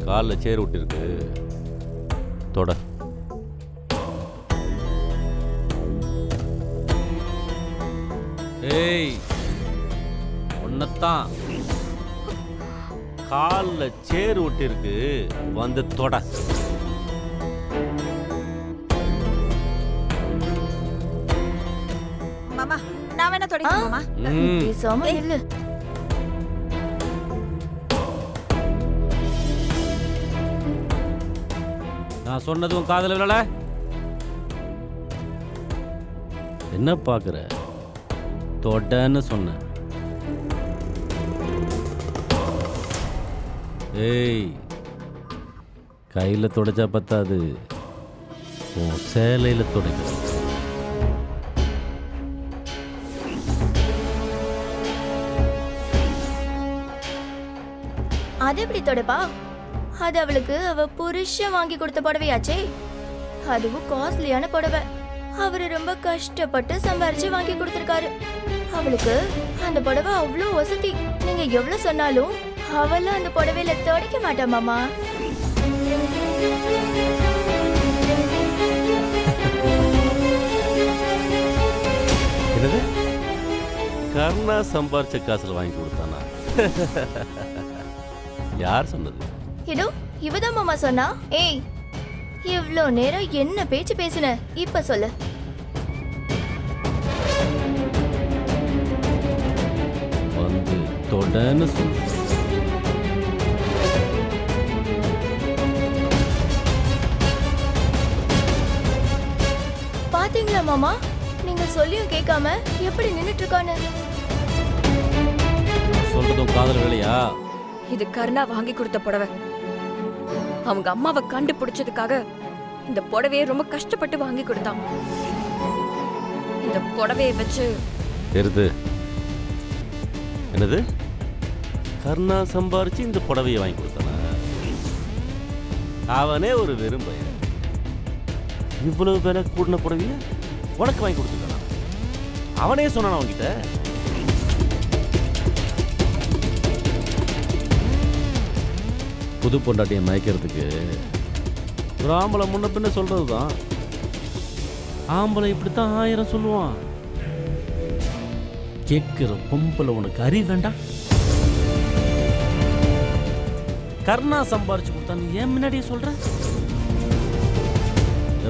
காலில் சேர் விட்டுருக்கு தொட. ஏய் ஒன்னத்தான் காலில் சேர் விட்டுருக்கு வந்து தொட. மாமா நான் வேணா தொடங்க மாமா. பேசாம இல்ல. நான் சொன்னதும் காதல விழல. என்ன பாக்குற? தொடன்னு சொன்ன. ஏய் கையில தொடச்சா பத்தாது, உன் சேலையில தொடக்க. அது எப்படி தொடப்பா? அது அவளுக்கு அவ புருஷன் வாங்கி கொடுத்த புடவையாச்சே. அதுவும் காஸ்ட்லியான புடவை. அவரு ரொம்ப கஷ்டப்பட்டு சம்பாரிச்சு வாங்கி கொடுத்திருக்காரு. அவளுக்கு அந்த புடவை அவ்வளோ வசதி. நீங்க எவ்வளவு சொன்னாலும் அவளும் அந்த புடவையில துடைக்க மாட்டா மாமா. என்னது? கர்ணா சம்பாரிச்ச காசுல வாங்கி கொடுத்தானா? யார் சொன்னது? இதோ இவதான் மாமா சொன்னா. ஏய் இவ்ளோ நேரம் என்ன பேச்சு பேசுன, இப்ப சொல்லு. வந்து தொடன்னு சொல்லு. பாத்தீங்களா மாமா, நீங்க சொல்லியும் கேட்காம எப்படி நின்னுட்டு இருக்கான்னு. சொல்றதும் காதல் வேலையா? இது கருணா வாங்கி கொடுத்த புடவை. அவங்க அம்மாவை கண்டுபிடிச்சதுக்காக இந்த புடவையை ரொம்ப கஷ்டப்பட்டு வாங்கி கொடுத்தான். இந்த புடவையை வச்சு தெரிது. என்னது? கர்ணா சம்பாரிச்சு இந்த புடவையை வாங்கி கொடுத்தானா? அவனே ஒரு வெறும் பையன். இவ்வளவு விலை கூடின புடவைய உனக்கு வாங்கி கொடுத்துருக்கானா? அவனே சொன்னானா அவன்கிட்ட? புது பொண்டாட்டியை மயக்கிறதுக்கு ஒரு ஆம்பளை முன்ன பின்ன சொல்றது தான். ஆம்பளை இப்படித்தான் 1000 சொல்லுவான். கேட்கிற பொம்பளை உனக்கு அறிவு வேண்டாம்? கர்ணா சம்பாரிச்சு கொடுத்தா நீ ஏன் முன்னாடியே சொல்ற?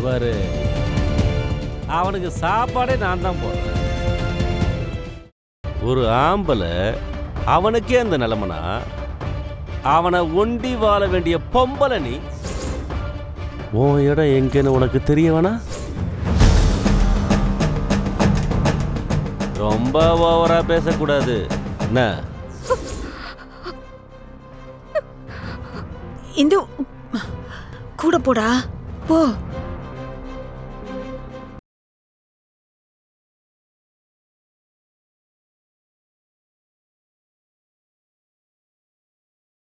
பாரு, அவனுக்கு சாப்பாடே நான் தான் போடுறேன். ஒரு ஆம்பளை அவனுக்கே அந்த நிலைமைனா அவனை ஒண்டி வாழ வேண்டிய பொம்பளை நீ. உன் இடம் எங்கன்னு உனக்கு தெரிய வேணா? ரொம்ப ஓவரா பேசக்கூடாது என்ன? இந்து கூட போடா போ.